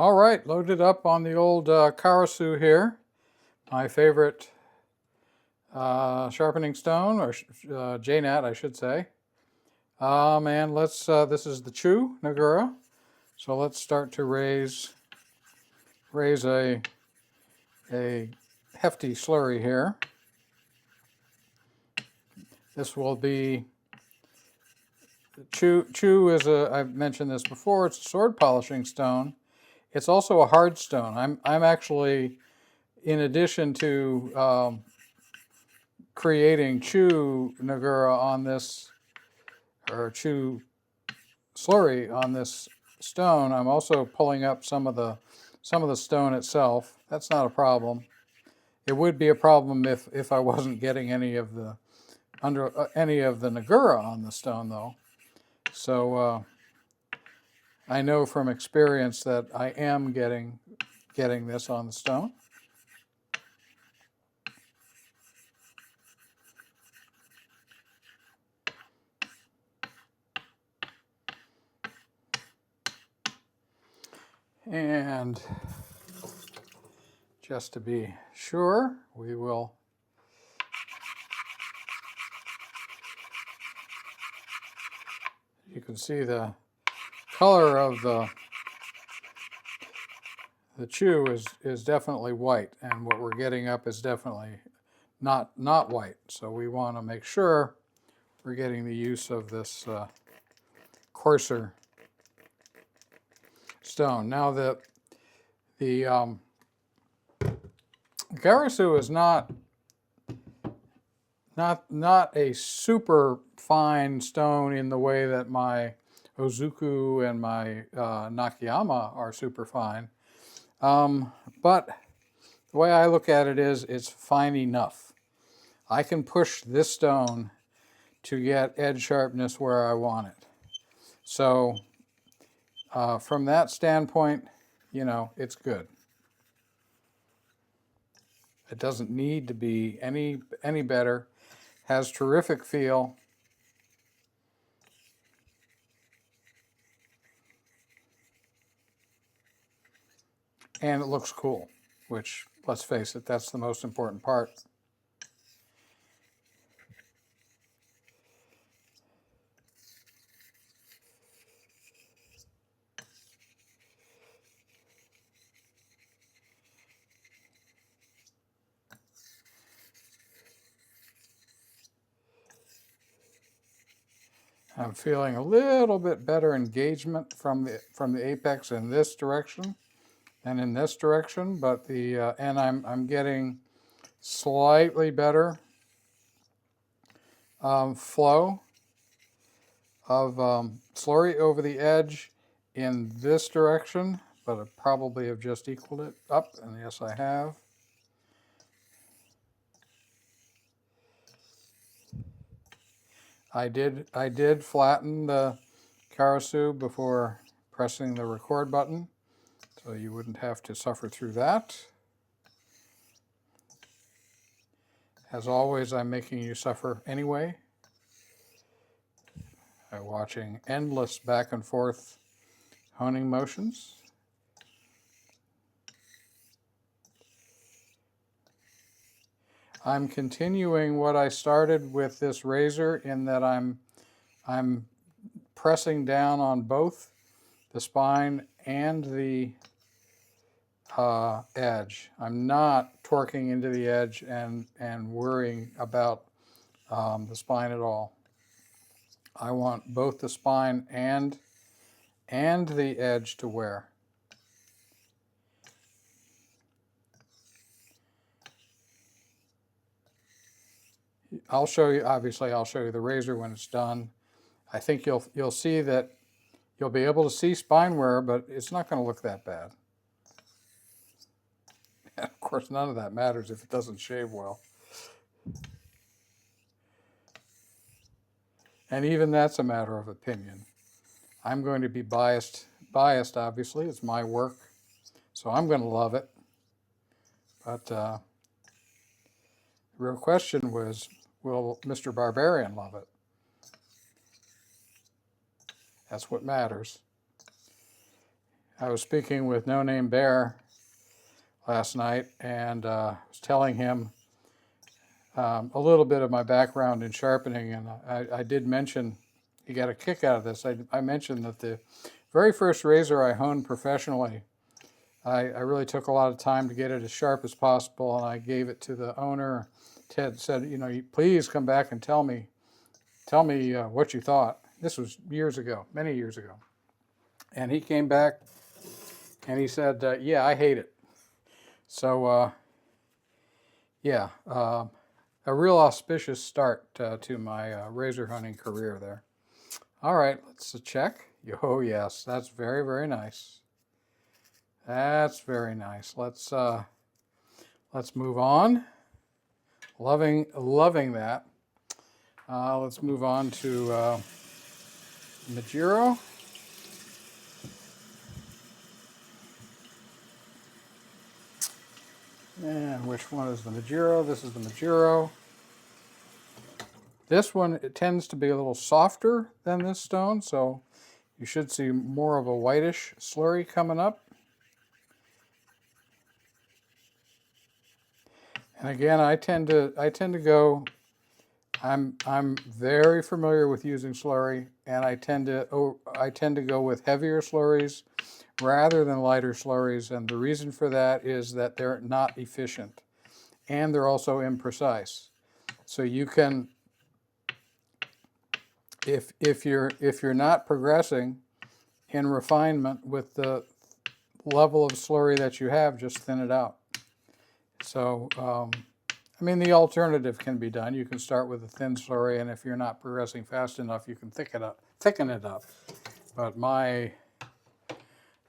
All right, loaded up on the old Karasu here, my favorite sharpening stone, or JNAT, I should say. And let's, this is the Chu Nagura. So let's start to raise a hefty slurry here. This will be, Chu is I've mentioned this before, it's a sword polishing stone. It's also a hard stone. I'm actually, in addition to creating Chu Nagura on this, or Chu slurry on this stone, I'm also pulling up some of the stone itself. That's not a problem. It would be a problem if I wasn't getting any of the Nagura on the stone, though. So I know from experience that I am getting this on the stone. And just to be sure, we will you can see the color of the Chu is definitely white, and what we're getting up is definitely not white. So we want to make sure we're getting the use of this coarser stone. Now the Garasu is not a super fine stone in the way that my Ozuku and my Nakayama are super fine. But the way I look at it is it's fine enough. I can push this stone to get edge sharpness where I want it. So from that standpoint, you know, it's good. It doesn't need to be any better. Has terrific feel. And it looks cool, which, let's face it, that's the most important part. I'm feeling a little bit better engagement from the apex in this direction than in this direction, but and I'm getting slightly better flow of slurry over the edge in this direction, but I probably have just equaled it up, and yes, I have. I did flatten the Karasu before pressing the record button, so you wouldn't have to suffer through that. As always, I'm making you suffer anyway by watching endless back and forth honing motions. I'm continuing what I started with this razor in that I'm pressing down on both the spine and the edge. I'm not torquing into the edge and worrying about the spine at all. I want both the spine and the edge to wear. I'll show you, obviously I'll show you the razor when it's done. I think you'll see that you'll be able to see spine wear, but it's not going to look that bad. And of course, none of that matters if it doesn't shave well. And even that's a matter of opinion. I'm going to be biased obviously. It's my work, so I'm going to love it. But the real question was, will Mr. Barbarian love it? That's what matters. I was speaking with No Name Bear last night and was telling him a little bit of my background in sharpening, and I did mention, he got a kick out of this, I mentioned that the very first razor I honed professionally, I really took a lot of time to get it as sharp as possible, and I gave it to the owner. Ted said, you know, please come back and tell me what you thought. This was years ago, many years ago. And he came back and he said, yeah, I hate it. So, yeah, a real auspicious start to my razor hunting career there. All right, let's check. Oh, yes, that's very, very nice. That's very nice. Let's move on. Loving that. Let's move on to Majiro. And which one is the Majiro? This is the Majiro. This one, it tends to be a little softer than this stone, so you should see more of a whitish slurry coming up. And again, I tend to go. I'm very familiar with using slurry, and I tend to go with heavier slurries rather than lighter slurries. And the reason for that is that they're not efficient, and they're also imprecise. So you can, if you're not progressing in refinement with the level of slurry that you have, just thin it out. So, I mean, the alternative can be done. You can start with a thin slurry, and if you're not progressing fast enough, you can thicken it up. But my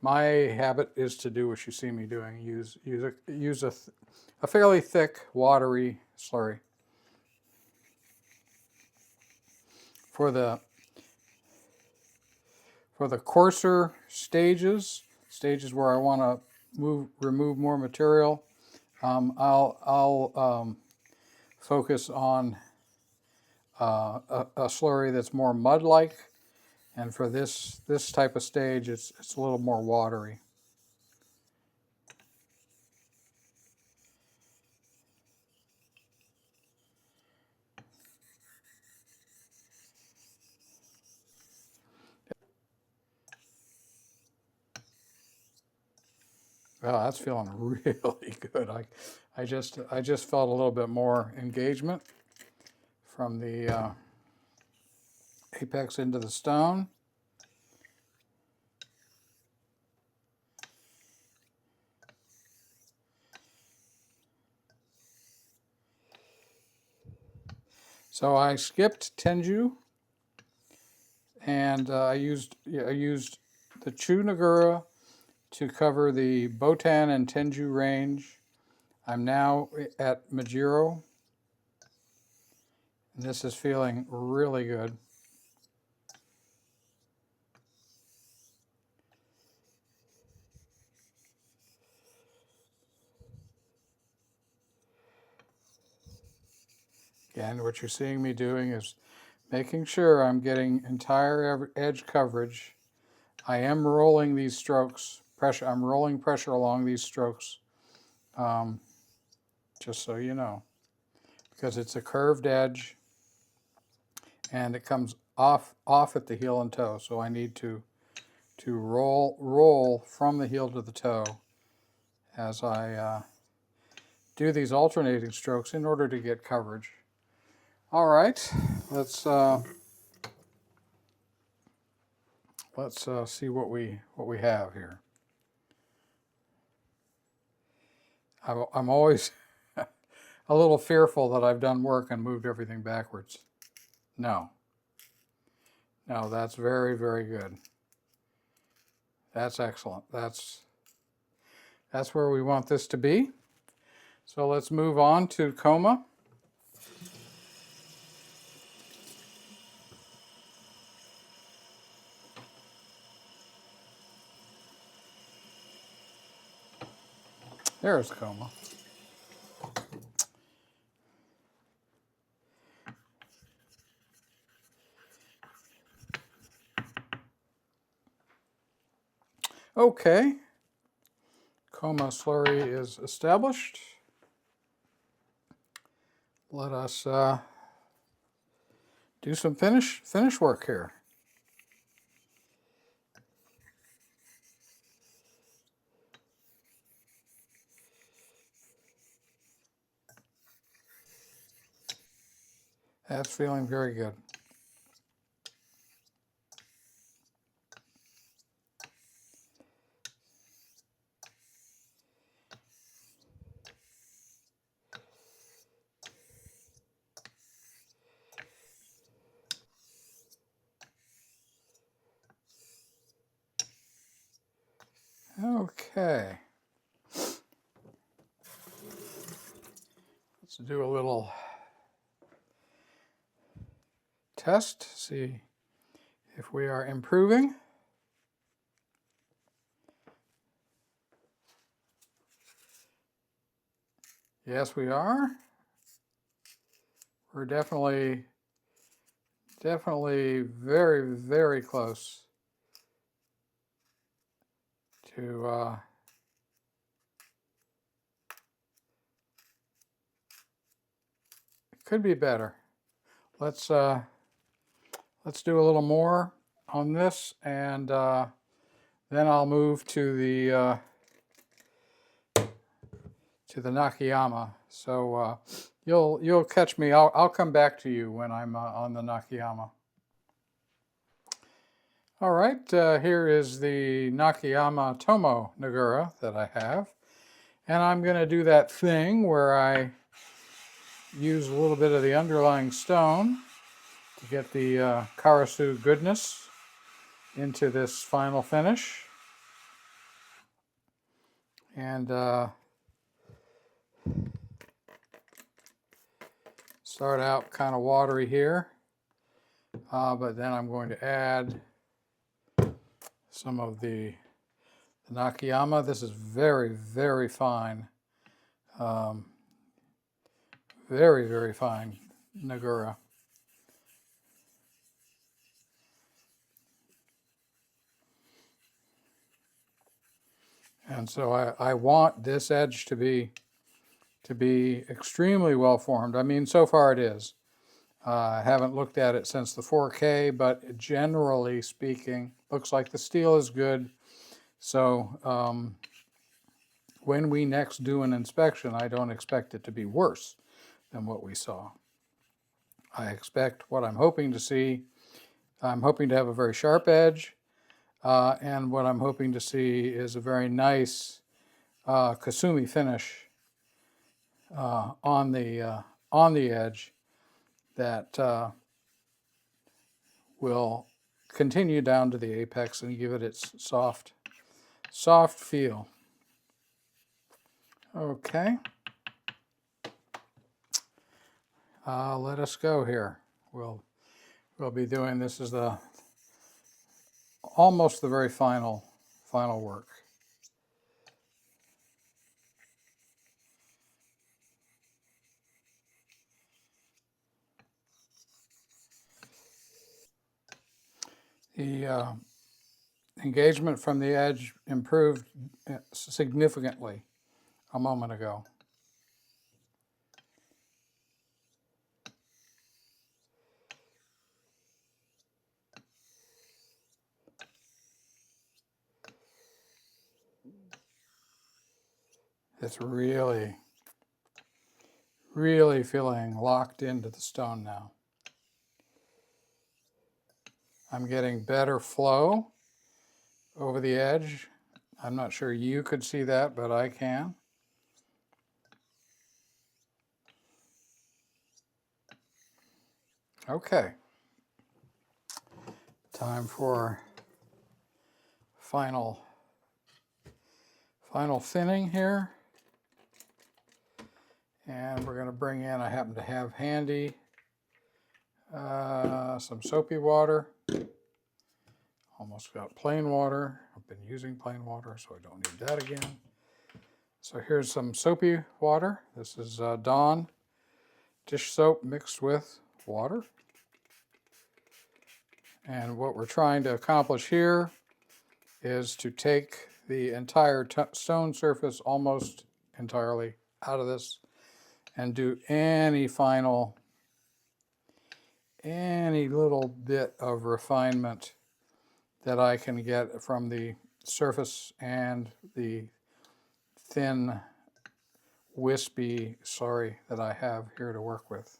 habit is to do what you see me doing. Use a fairly thick, watery slurry. For the coarser stages where I want to remove more material, I'll focus on a slurry that's more mud-like, and for this type of stage, it's a little more watery. Well, that's feeling really good. I just felt a little bit more engagement from the apex into the stone. So I skipped Tenju, and I used the Chu Nagura to cover the Botan and Tenju range. I'm now at Majiro, and this is feeling really good. Again, what you're seeing me doing is making sure I'm getting entire edge coverage. I am rolling these strokes, I'm rolling pressure along these strokes, just so you know, because it's a curved edge and it comes off at the heel and toe. So I need to roll from the heel to the toe as I do these alternating strokes in order to get coverage. All right, let's see what we have here. I'm always a little fearful that I've done work and moved everything backwards. No, that's very, very good. That's excellent. That's where we want this to be. So let's move on to coma. There's coma. Okay, coma slurry is established. Let us do some finish work here. That's feeling very good. Okay. Let's do a little test, see if we are improving. Yes, we are. We're definitely very, very close to it could be better. Let's do a little more on this, and then I'll move to the Nakayama. So you'll catch me. I'll come back to you when I'm on the Nakayama. All right, here is the Nakayama Tomo Nagura that I have. And I'm going to do that thing where I use a little bit of the underlying stone to get the Karasu goodness into this final finish. And start out kind of watery here, but then I'm going to add some of the Nakayama. This is very, very fine. Very, very fine Nagura. And so I want this edge to be extremely well formed. I mean, so far it is. I haven't looked at it since the 4K, but generally speaking, looks like the steel is good. So when we next do an inspection, I don't expect it to be worse than what we saw. I expect what I'm hoping to see. I'm hoping to have a very sharp edge, and what I'm hoping to see is a very nice Kasumi finish on the edge that will continue down to the apex and give it its soft feel. Okay. Let us go here. We'll be doing this as almost the very final work. The engagement from the edge improved significantly a moment ago. It's really, really feeling locked into the stone now. I'm getting better flow over the edge. I'm not sure you could see that, but I can. Okay. Time for final thinning here. And we're going to bring in, I happen to have handy some soapy water. Almost got plain water. I've been using plain water, so I don't need that again. So here's some soapy water. This is Dawn dish soap mixed with water. And what we're trying to accomplish here is to take the entire stone surface almost entirely out of this and do any little bit of refinement that I can get from the surface and the thin, wispy slurry that I have here to work with.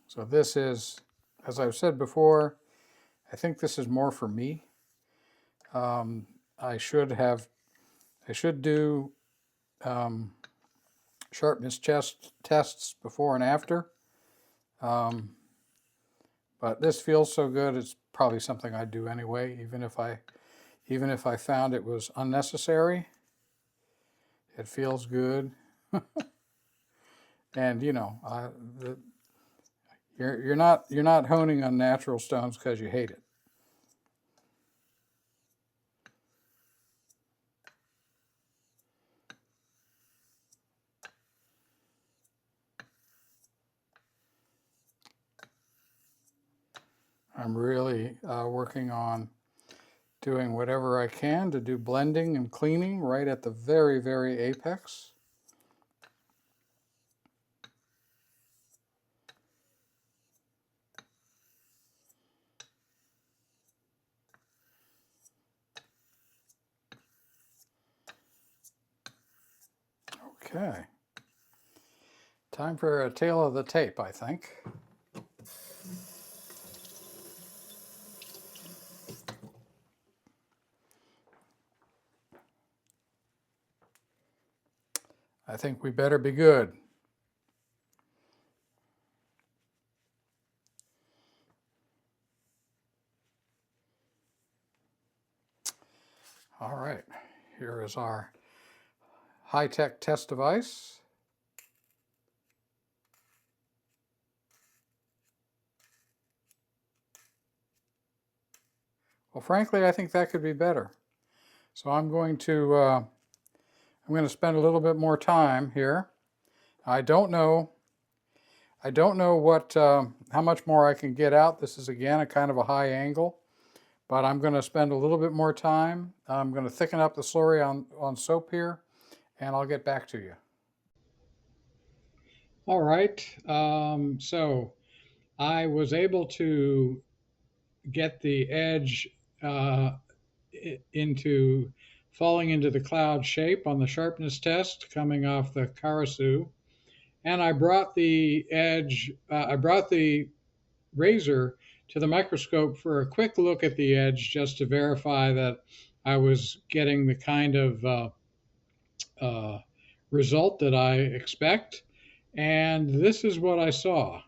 So this is, as I've said before, I think this is more for me. I should do sharpness tests before and after. But this feels so good, it's probably something I'd do anyway, even if I found it was unnecessary. It feels good, and you're not honing on natural stones because you hate it. I'm really working on doing whatever I can to do blending and cleaning right at the very, very apex. Okay. Time for a tail of the tape, I think. I think we better be good. All right, here is our high-tech test device. Well, frankly, I think that could be better. So I'm going to spend a little bit more time here. I don't know what how much more I can get out. This is again a kind of a high angle, but I'm going to spend a little bit more time. I'm going to thicken up the slurry on soap here, and I'll get back to you. All right. So I was able to get the edge into falling into the cloud shape on the sharpness test coming off the Karasu. And I brought the razor to the microscope for a quick look at the edge just to verify that I was getting the kind of result that I expect. And this is what I saw.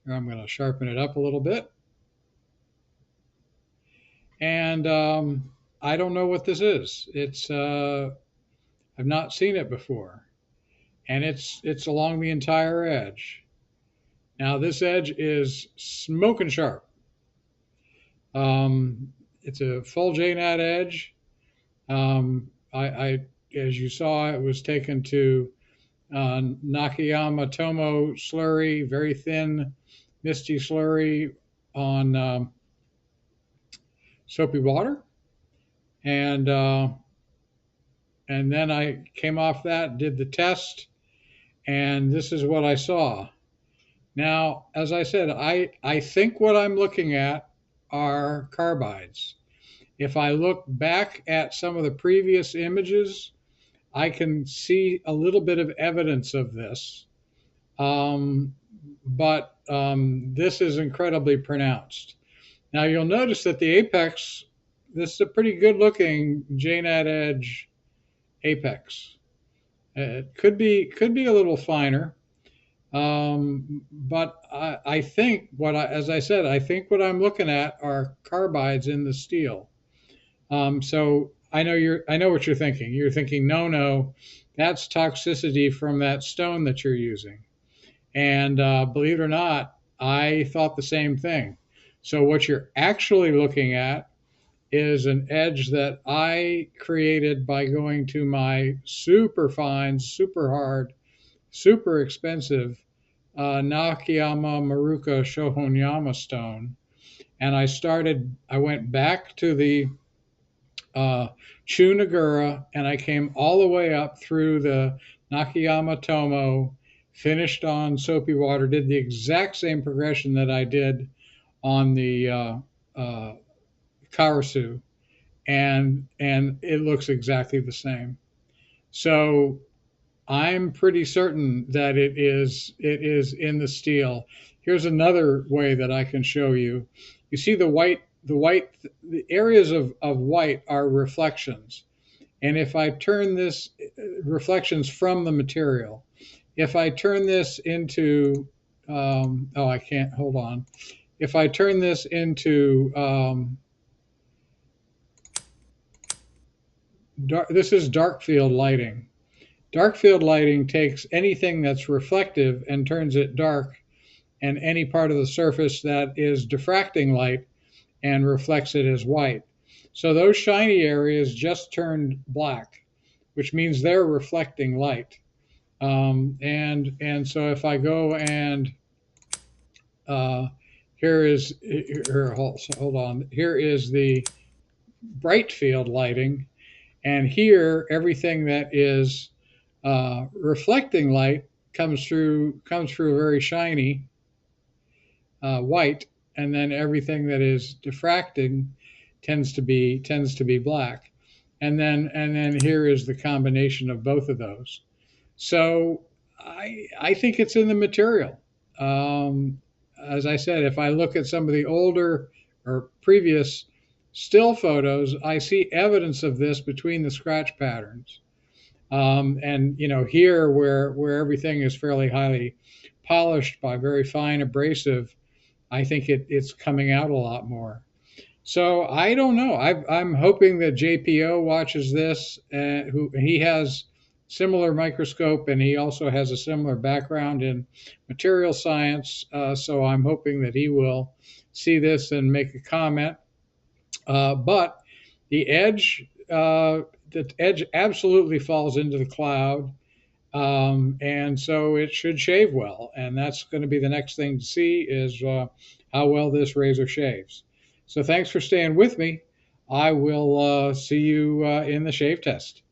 I'm going to sharpen it up a little bit. And I don't know what this is. I've not seen it before, and it's along the entire edge. Now this edge is smoking sharp. It's a full JNAT edge. I as you saw, it was taken to Nakayama Tomo slurry, very thin, misty slurry on soapy water, and then I came off that, did the test, and this is what I saw. Now, as I said, I think what I'm looking at are carbides. If I look back at some of the previous images, I can see a little bit of evidence of this. But this is incredibly pronounced. Now you'll notice that the apex, this is a pretty good looking JNAT edge apex. It could be a little finer, but I think as I said, I think what I'm looking at are carbides in the steel. So I know what you're thinking. You're thinking, no, that's toxicity from that stone that you're using. And believe it or not, I thought the same thing. So what you're actually looking at is an edge that I created by going to my super fine, super hard, super expensive Nakayama Maruka Shohonyama stone. And I went back to the uh, Chunagura, and I came all the way up through the Nakayama Tomo, finished on Soapy Water, did the exact same progression that I did on the uh, Karasu, and it looks exactly the same. So I'm pretty certain that it is in the steel. Here's another way that I can show you. You see the areas of white are reflections. And if I turn this reflections from the material, if I turn this into oh, I can't, hold on. If I turn this into this is dark field lighting. Dark field lighting takes anything that's reflective and turns it dark, and any part of the surface that is diffracting light and reflects it as white. So those shiny areas just turned black, which means they're reflecting light. And so if I go and uh, hold on, here is the bright field lighting, and here everything that is reflecting light comes through very shiny white, and then everything that is diffracting tends to be black, and then here is the combination of both of those. So I think it's in the material. Um, as I said, if I look at some of the older or previous still photos, I see evidence of this between the scratch patterns. And here where everything is fairly highly polished by very fine abrasive, I think it's coming out a lot more. So I don't know. I'm hoping that JPO watches this. Who he has similar microscope, and he also has a similar background in material science. So I'm hoping that he will see this and make a comment. But the edge, the edge absolutely falls into the cloud, and so it should shave well. And that's going to be the next thing to see is how well this razor shaves. So thanks for staying with me. I will see you in the shave test.